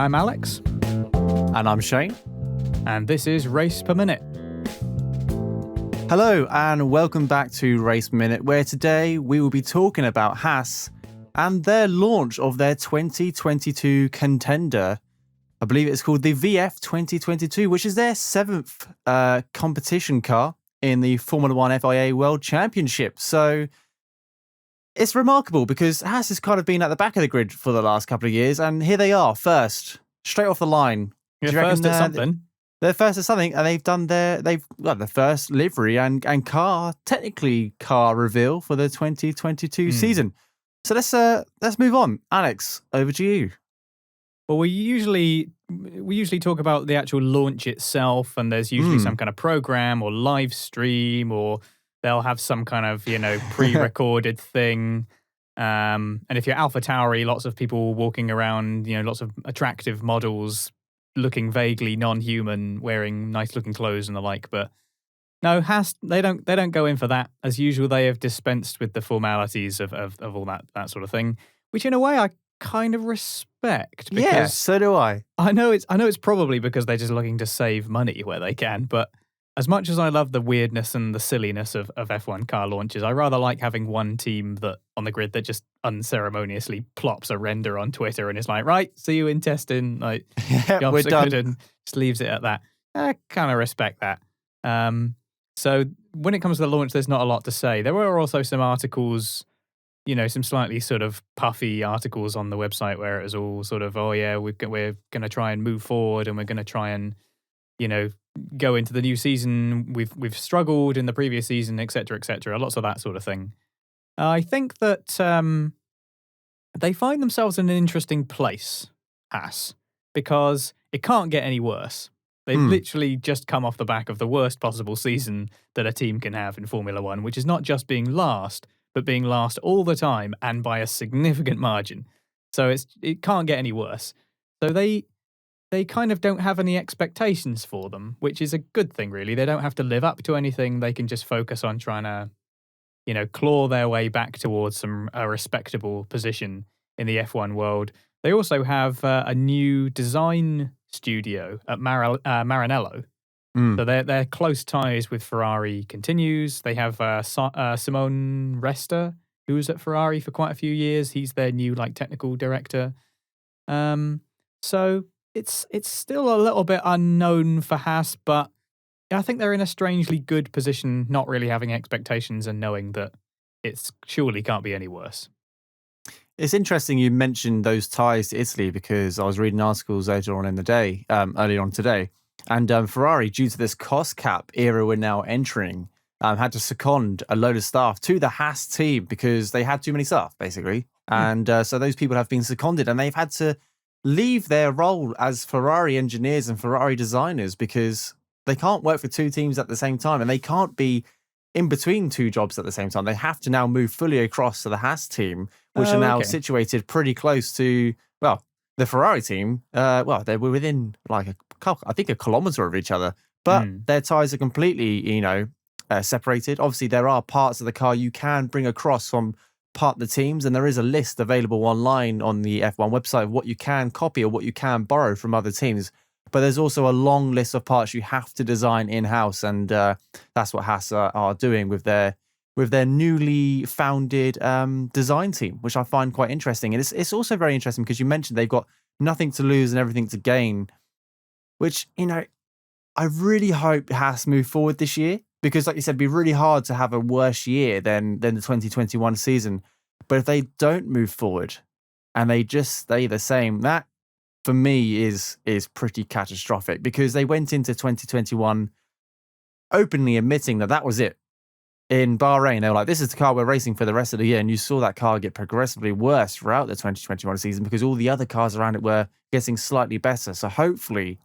I'm Alex. And I'm Shane. And this is Race Per Minute. Hello, and welcome back to Race Per Minute, where today we will be talking about Haas and their launch of their 2022 contender. I believe it's called the VF-22, which is their seventh competition car in the Formula One FIA World Championship. So it's remarkable because Haas has kind of been at the back of the grid for the last couple of years, and here they are, first, straight off the line. You're first at something. They're first at something, and they've done the first livery and car reveal for the 2022 season. So let's move on. Alex, over to you. Well, we usually talk about the actual launch itself, and there's usually some kind of program or live stream, or they'll have some kind of pre-recorded thing. And if you're AlphaTauri, lots of people walking around, lots of attractive models looking vaguely non-human, wearing nice-looking clothes and the like. But no, Haas, they don't go in for that. As usual, they have dispensed with the formalities of all that sort of thing, which in a way I kind of respect. Because yeah, so do I. I know it's probably because they're just looking to save money where they can, but as much as I love the weirdness and the silliness of F1 car launches, I rather like having one team that on the grid that just unceremoniously plops a render on Twitter and is like, right, see you in testing, like, yeah, we're done. And just leaves it at that. I kind of respect that. So when it comes to the launch, there's not a lot to say. There were also some articles, some slightly sort of puffy articles on the website where it was all sort of, oh yeah, we're going to try and move forward and we're going to try and, go into the new season. We've struggled in the previous season, etc., etc. Lots of that sort of thing. I think that they find themselves in an interesting place, Haas, because it can't get any worse. They've literally just come off the back of the worst possible season that a team can have in Formula One, which is not just being last, but being last all the time and by a significant margin. So it can't get any worse. So they kind of don't have any expectations for them, which is a good thing, really. They don't have to live up to anything. They can just focus on trying to, claw their way back towards a respectable position in the F1 world. They also have a new design studio at Maranello. So their close ties with Ferrari continues. They have Simone Resta, who was at Ferrari for quite a few years. He's their new technical director. So it's still a little bit unknown for Haas, but I think they're in a strangely good position, not really having expectations and knowing that it surely can't be any worse. It's interesting you mentioned those ties to Italy because I was reading articles earlier on today, and Ferrari, due to this cost cap era we're now entering, had to second a load of staff to the Haas team because they had too many staff, basically. And so those people have been seconded, and they've had to leave their role as Ferrari engineers and Ferrari designers because they can't work for two teams at the same time, and they can't be in between two jobs at the same time. They have to now move fully across to the Haas team, which are now situated pretty close to, the Ferrari team. They were within a kilometre of each other, but their ties are completely, separated. Obviously, there are parts of the car you can bring across from partner teams, and there is a list available online on the F1 website of what you can copy or what you can borrow from other teams. But there's also a long list of parts you have to design in-house, and that's what Haas are doing with their newly founded design team, which I find quite interesting. And it's also very interesting because you mentioned they've got nothing to lose and everything to gain, which, I really hope Haas move forward this year because, like you said, it'd be really hard to have a worse year than the 2021 season. But if they don't move forward and they just stay the same, that for me is pretty catastrophic because they went into 2021 openly admitting that was it. In Bahrain, they were like, this is the car we're racing for the rest of the year. And you saw that car get progressively worse throughout the 2021 season because all the other cars around it were getting slightly better. So hopefully,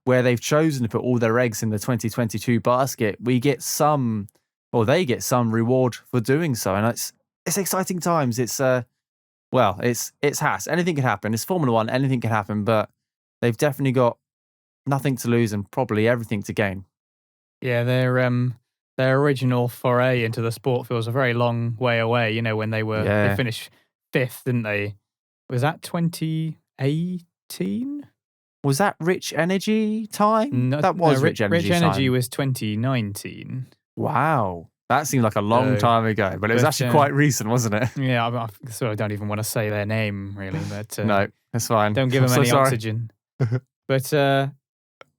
where they've chosen to put all their eggs in the 2022 basket, they get some reward for doing so. And it's exciting times. It's Haas. Anything can happen. It's Formula One. Anything can happen. But they've definitely got nothing to lose and probably everything to gain. Yeah, their original foray into the sport feels a very long way away. When they finished fifth, didn't they? Was that 2018? Was that Rich Energy time? That was Rich Energy Rich Energy time. was 2019. Wow. That seemed like a long time ago, but it was actually quite recent, wasn't it? Yeah, I sort of don't even want to say their name, really. But no, that's fine. Don't give them any oxygen. But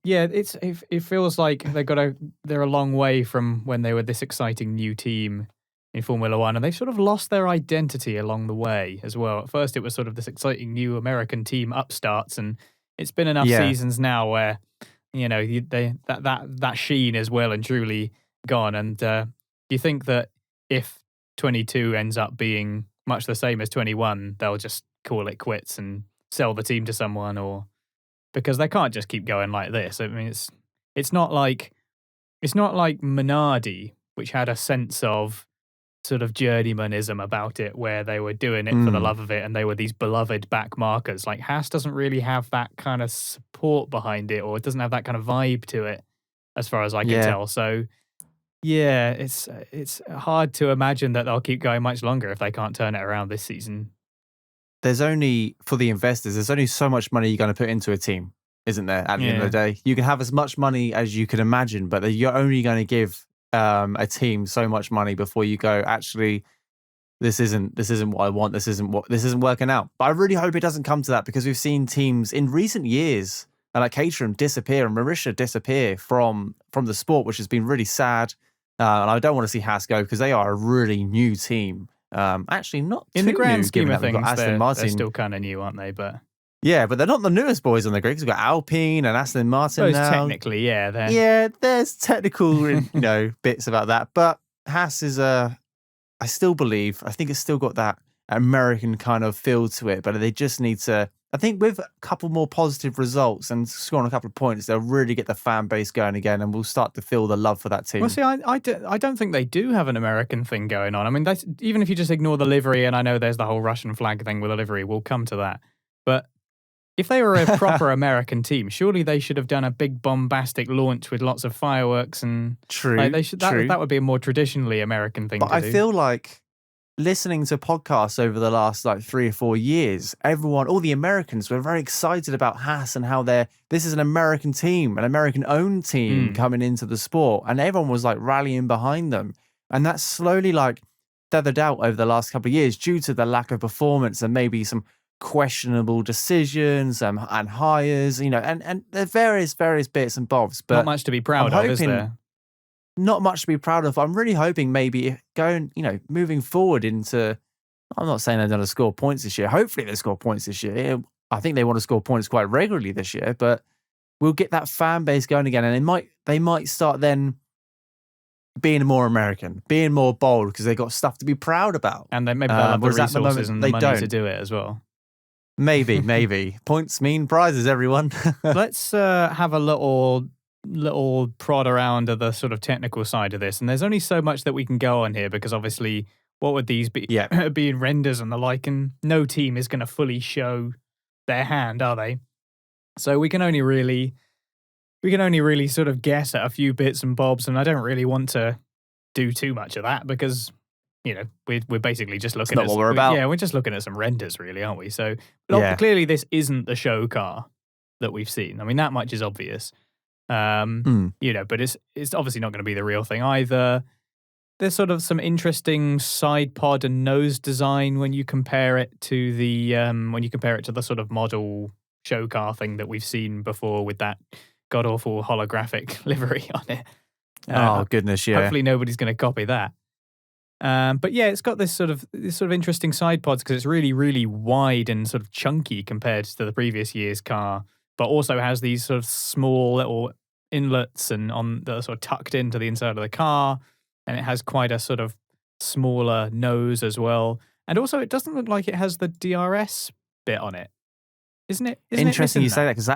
yeah, it feels like they're a long way from when they were this exciting new team in Formula One, and they've sort of lost their identity along the way as well. At first, it was sort of this exciting new American team upstarts, and it's been enough seasons now where that sheen is well and truly gone. And you think that if 22 ends up being much the same as 21, they'll just call it quits and sell the team to someone, or because they can't just keep going like this. I mean, it's not like Minardi, which had a sense of sort of journeymanism about it, where they were doing it for the love of it, and they were these beloved back markers. Like Haas doesn't really have that kind of support behind it, or it doesn't have that kind of vibe to it, as far as I can tell. So yeah, it's hard to imagine that they'll keep going much longer if they can't turn it around this season. There's only, for the investors, there's only so much money you're going to put into a team, isn't there, at the end of the day? You can have as much money as you can imagine, but you're only going to give a team so much money before you go, actually, this isn't what I want, this isn't working out. But I really hope it doesn't come to that, because we've seen teams in recent years, like Caterham disappear and Marisha disappear from the sport, which has been really sad. And I don't want to see Haas go, because they are a really new team. Actually, not in too the grand new, scheme of things. They're still kind of new, aren't they? But yeah, but they're not the newest boys on the grid. We've got Alpine and Aston Martin now. Technically, yeah. Yeah, there's technical bits about that, but Haas is I still believe. I think it's still got that American kind of feel to it, but they just need to. I think with a couple more positive results and scoring a couple of points, they'll really get the fan base going again, and we'll start to feel the love for that team. Well, see, I don't think they do have an American thing going on. I mean, even if you just ignore the livery, and I know there's the whole Russian flag thing with the livery, we'll come to that. But if they were a proper American team, surely they should have done a big bombastic launch with lots of fireworks and true. Like that would be a more traditionally American thing to do. But I feel like, listening to podcasts over the last 3 or 4 years, all the Americans were very excited about Haas and how this is an American team, an American-owned team coming into the sport, and everyone was rallying behind them. And that's slowly feathered out over the last couple of years due to the lack of performance and maybe some questionable decisions and hires, and there's various bits and bobs. But not much to be proud of, is there? Not much to be proud of. I'm really hoping maybe moving forward into, I'm not saying they're going to score points this year. Hopefully they score points this year. I think they want to score points quite regularly this year, but we'll get that fan base going again. And they might start then being more American, being more bold, because they've got stuff to be proud about. And then maybe they'll have the resources and the money to do it as well. Maybe. Points mean prizes, everyone. Let's have a little prod around of the sort of technical side of this, and there's only so much that we can go on here, because obviously what would these be being renders and the like, and no team is going to fully show their hand, are they? So we can only really sort of guess at a few bits and bobs, and I don't really want to do too much of that, because we're basically just looking at what we're about. Yeah, we're just looking at some renders, really, aren't we? So clearly this isn't the show car that we've seen. I mean, that much is obvious. But it's obviously not going to be the real thing either. There's sort of some interesting side pod and nose design when you compare it to the sort of model show car thing that we've seen before with that god awful holographic livery on it. Oh goodness, yeah. Hopefully nobody's going to copy that. But yeah, it's got this sort of interesting side pods, because it's really, really wide and sort of chunky compared to the previous year's car, but also has these sort of small little inlets and that are sort of tucked into the inside of the car, and it has quite a sort of smaller nose as well. And also, it doesn't look like it has the DRS bit on it, isn't it? Interesting you say that, because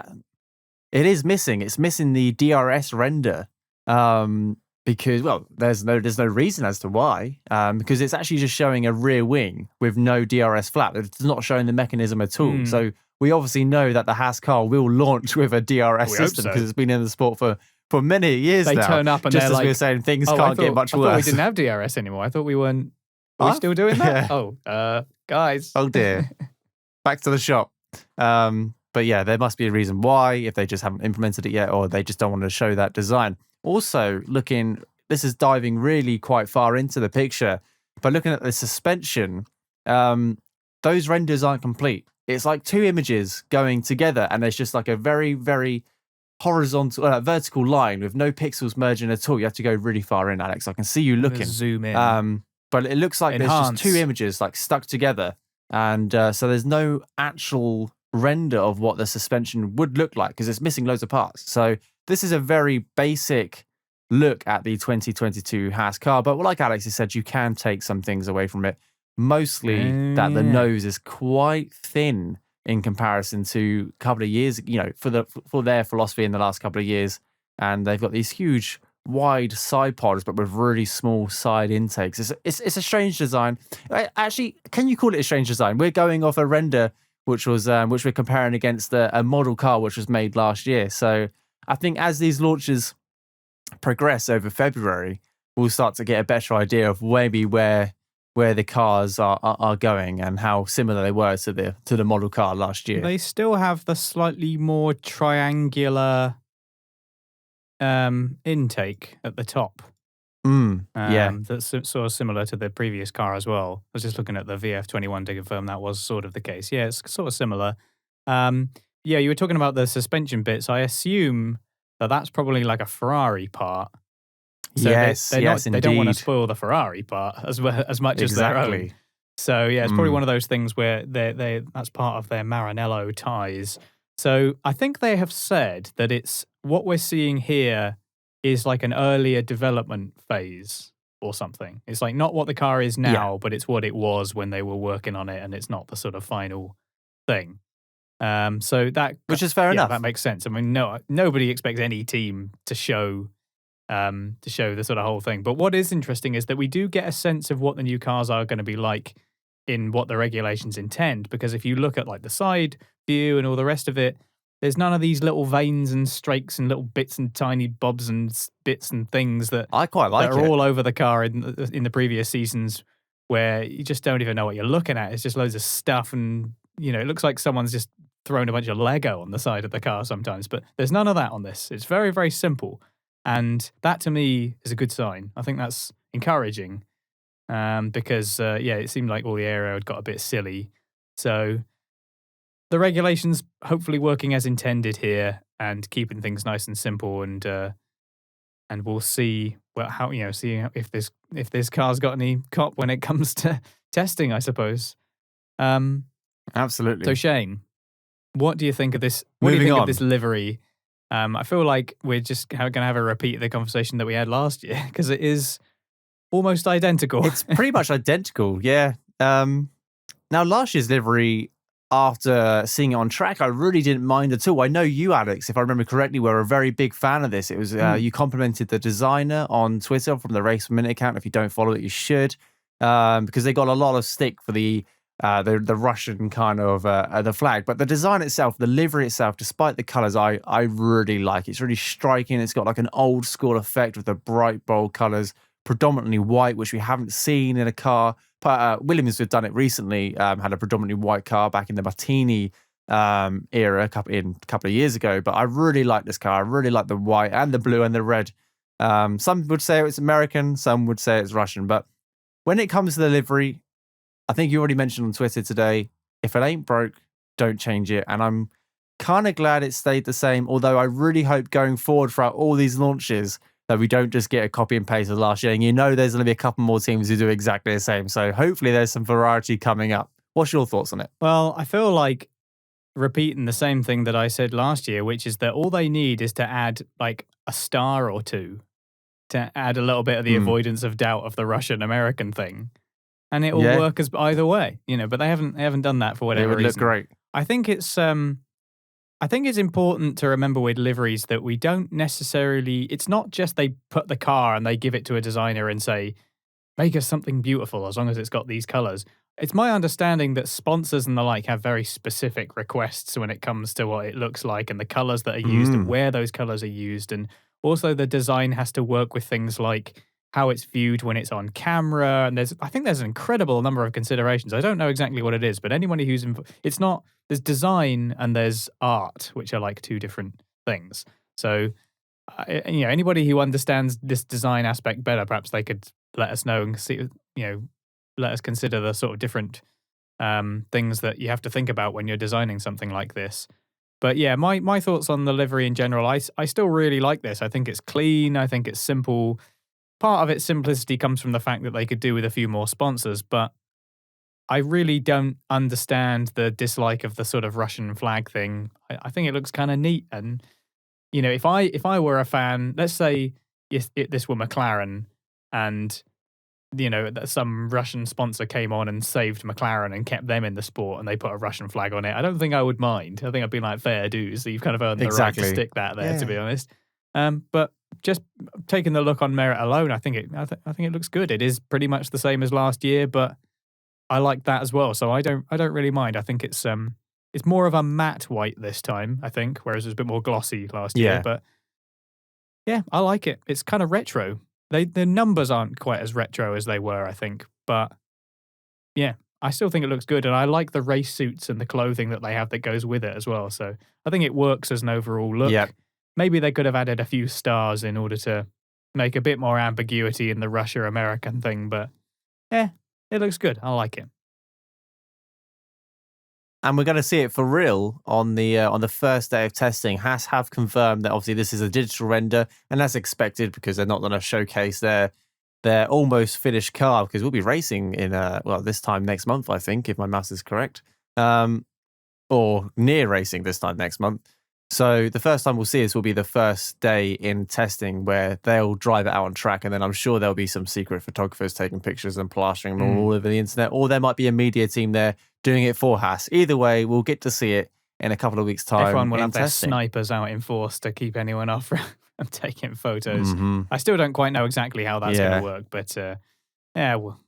it is missing. It's missing the DRS render, because there's no reason as to why, because it's actually just showing a rear wing with no DRS flap. It's not showing the mechanism at all. So we obviously know that the Haas car will launch with a DRS system, because it's been in the sport for many years now. They turn up and just they're as like, we were saying, things can't get much worse. I thought we didn't have DRS anymore. I thought we weren't. Are we still doing that? Yeah. Oh, guys. Oh dear. Back to the shop. But yeah, there must be a reason why, if they just haven't implemented it yet, or they just don't want to show that design. Also, this is diving really quite far into the picture, but looking at the suspension, those renders aren't complete. It's like two images going together, and there's just like a very, very vertical line with no pixels merging at all. You have to go really far in, Alex. I can see you looking. Zoom in. But it looks like Enhance. there's just two images like stuck together, and so there's no actual render of what the suspension would look like because it's missing loads of parts. So this is a very basic look at the 2022 Haas car, but like Alex has said, you can take some things away from it. Mostly that the nose is quite thin in comparison to a couple of years, for their philosophy in the last couple of years, and they've got these huge wide side pods but with really small side intakes. It's a strange design. Actually, can you call it a strange design? We're going off a render which we're comparing against a model car which was made last year. So I think as these launches progress over February, we'll start to get a better idea of maybe where the cars are going and how similar they were to the model car last year. They still have the slightly more triangular intake at the top. That's sort of similar to the previous car as well. I was just looking at the VF-22 to confirm that was sort of the case. Yeah, it's sort of similar. You were talking about the suspension bits. I assume that's probably like a Ferrari part. So they don't want to spoil the Ferrari part as much as their own. So yeah, it's probably one of those things where that's part of their Maranello ties. So I think they have said that it's what we're seeing here is like an earlier development phase or something. It's like not what the car is now, but it's what it was when they were working on it, and it's not the sort of final thing. So that, which is fair enough. That makes sense. I mean, nobody expects any team to show the sort of whole thing. But what is interesting is that we do get a sense of what the new cars are going to be like in what the regulations intend. Because if you look at like the side view and all the rest of it, there's none of these little veins and strakes and little bits and tiny bobs and bits and things that I quite like that are all over the car in the previous seasons, where you just don't even know what you're looking at. It's just loads of stuff, and it looks like someone's just thrown a bunch of Lego on the side of the car sometimes. But there's none of that on this. It's very, very simple, and that to me is a good sign. I think that's encouraging because it seemed like all the aero had got a bit silly. So the regulations hopefully working as intended here and keeping things nice and simple, and we'll see if this car's got any cop when it comes to testing, I suppose. Absolutely. So Shane, what do you think of this? What do you think of this livery? I feel like we're just going to have a repeat of the conversation that we had last year because it is almost identical. It's pretty much identical, yeah. Now, last year's livery, after seeing it on track, I really didn't mind at all. I know you, Alex, if I remember correctly, were a very big fan of this. It was you complimented the designer on Twitter from the RacePerMinute account. If you don't follow it, you should, because they got a lot of stick for the Russian kind of the flag. But the design itself, the livery itself, despite the colours, I really like. It's really striking. It's got like an old school effect with the bright, bold colours, predominantly white, which we haven't seen in a car. Williams have done it recently, had a predominantly white car back in the Martini era a couple of years ago. But I really like this car. I really like the white and the blue and the red. Some would say it's American, some would say it's Russian. But when it comes to the livery, I think you already mentioned on Twitter today, if it ain't broke, don't change it. And I'm kind of glad it stayed the same, although I really hope going forward throughout all these launches that we don't just get a copy and paste of last year. And there's going to be a couple more teams who do exactly the same. So hopefully there's some variety coming up. What's your thoughts on it? Well, I feel like repeating the same thing that I said last year, which is that all they need is to add like a star or two to add a little bit of the avoidance of doubt of the Russian-American thing. And it will work as either way, but they haven't done that for whatever reason. It would look great. I think it's important to remember with liveries that we don't necessarily, it's not just they put the car and they give it to a designer and say, make us something beautiful as long as it's got these colors. It's my understanding that sponsors and the like have very specific requests when it comes to what it looks like and the colors that are used and where those colors are used. And also the design has to work with things like how it's viewed when it's on camera. And I think there's an incredible number of considerations. I don't know exactly what it is, but anybody who's it's not, there's design and there's art, which are like two different things. So, anybody who understands this design aspect better, perhaps they could let us know and see, let us consider the sort of different things that you have to think about when you're designing something like this. But yeah, my thoughts on the livery in general, I still really like this. I think it's clean. I think it's simple. Part of its simplicity comes from the fact that they could do with a few more sponsors, but I really don't understand the dislike of the sort of Russian flag thing. I think it looks kind of neat. And, if I were a fan, let's say this were McLaren and, that some Russian sponsor came on and saved McLaren and kept them in the sport and they put a Russian flag on it, I don't think I would mind. I think I'd be like, fair dues. So you've kind of earned the right to stick that there, to be honest. But just taking the look on merit alone, I think it looks good. It is pretty much the same as last year, but I like that as well. So I don't really mind. I think it's more of a matte white this time, I think, whereas it was a bit more glossy last year. But yeah, I like it. It's kind of retro. The numbers aren't quite as retro as they were, I think. But yeah, I still think it looks good. And I like the race suits and the clothing that they have that goes with it as well. So I think it works as an overall look. Yep. Maybe they could have added a few stars in order to make a bit more ambiguity in the Russia-American thing. But it looks good. I like it. And we're going to see it for real on the first day of testing. Haas have confirmed that obviously this is a digital render, and that's expected because they're not going to showcase their almost finished car, because we'll be racing in this time next month, I think, if my maths is correct, or near racing this time next month. So the first time we'll see this will be the first day in testing where they'll drive it out on track, and then I'm sure there'll be some secret photographers taking pictures and plastering them all over the internet, or there might be a media team there doing it for Haas. Either way, we'll get to see it in a couple of weeks' time. Everyone will have their snipers out in force to keep anyone off from taking photos. I still don't quite know exactly how that's going to work, but we'll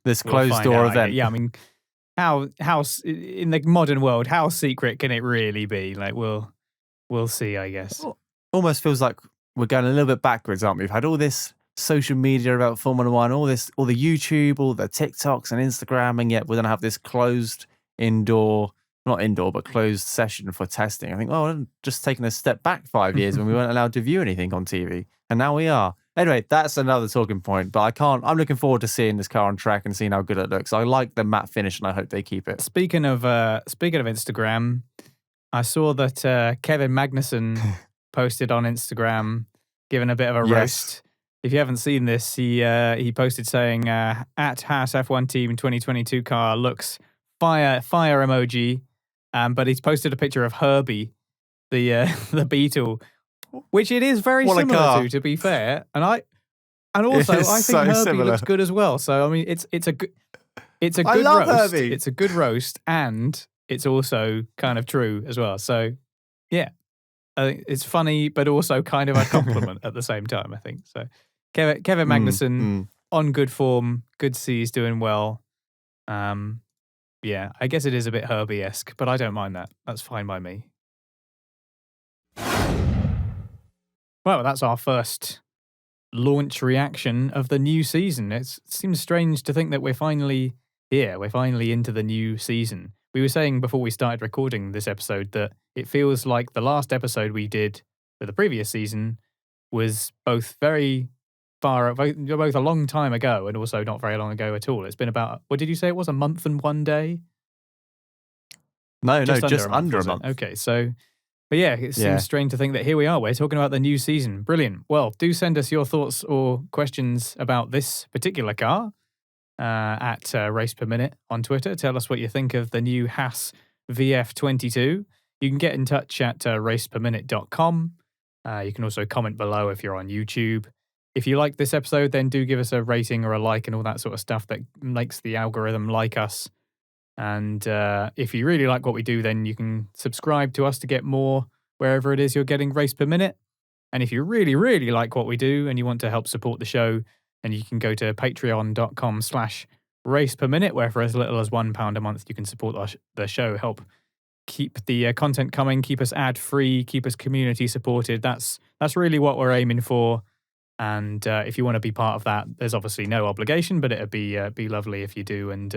this closed door event. Yeah, I mean, how in the modern world, how secret can it really be? Like We'll see, I guess. Almost feels like we're going a little bit backwards, aren't we? We've had all this social media about Formula One, all the YouTube, all the TikToks and Instagram, and yet we're going to have this closed closed session for testing. I think, we're just taking a step back 5 years when we weren't allowed to view anything on TV, and now we are. Anyway, that's another talking point, but I'm looking forward to seeing this car on track and seeing how good it looks. I like the matte finish, and I hope they keep it. Speaking of Instagram, I saw that Kevin Magnussen posted on Instagram, giving a bit of a roast. If you haven't seen this, he posted saying, at Haas F1 Team 2022 car looks fire emoji, but he's posted a picture of Herbie, the Beetle, which it is very similar to be fair. And I think Herbie looks good as well. So I mean, it's a good roast. Herbie. It's a good roast, and it's also kind of true as well. So, yeah, I think it's funny, but also kind of a compliment at the same time, I think. So, Kevin Magnussen on good form, good to see he's doing well. Yeah, I guess it is a bit Herbie-esque, but I don't mind that. That's fine by me. Well, that's our first launch reaction of the new season. It seems strange to think that we're finally here. We're finally into the new season. We were saying before we started recording this episode that it feels like the last episode we did for the previous season was both a long time ago and also not very long ago at all. It's been about, what did you say it was, a month and 1 day? No, just under a month. Okay, so, but yeah, it seems strange to think that here we are. We're talking about the new season. Brilliant. Well, do send us your thoughts or questions about this particular car. At RacePerMinute on Twitter. Tell us what you think of the new Haas VF-22. You can get in touch at RacePerMinute.com. You can also comment below if you're on YouTube. If you like this episode, then do give us a rating or a like and all that sort of stuff that makes the algorithm like us. And if you really like what we do, then you can subscribe to us to get more wherever it is you're getting Race Per Minute. And if you really, really like what we do and you want to help support the show, then you can go to patreon.com/raceperminute, where for as little as £1 a month, you can support the show, help keep the content coming, keep us ad-free, keep us community supported. That's really what we're aiming for. And if you want to be part of that, there's obviously no obligation, but it'd be lovely if you do, and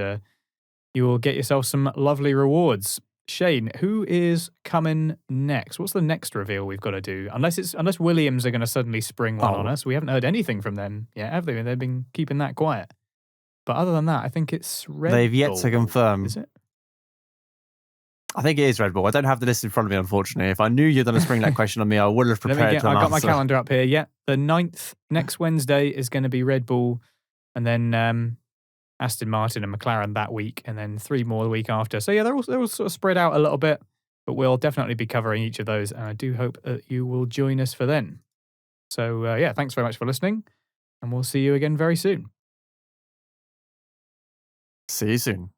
you will get yourself some lovely rewards. Shane, who is coming next? What's the next reveal we've got to do? Unless Williams are going to suddenly spring one on us. We haven't heard anything from them yet, have they? They've been keeping that quiet. But other than that, I think it's Red Bull. They've yet to confirm. Is it? I think it is Red Bull. I don't have the list in front of me, unfortunately. If I knew you were going to spring that question on me, I would have prepared to I've got answer. my calendar up here. Yeah, the 9th, next Wednesday, is going to be Red Bull, and then Aston Martin and McLaren that week, and then 3 more the week after. So yeah, they're all sort of spread out a little bit, but we'll definitely be covering each of those, and I do hope that you will join us for then. So yeah, thanks very much for listening, and we'll see you again very soon. See you soon.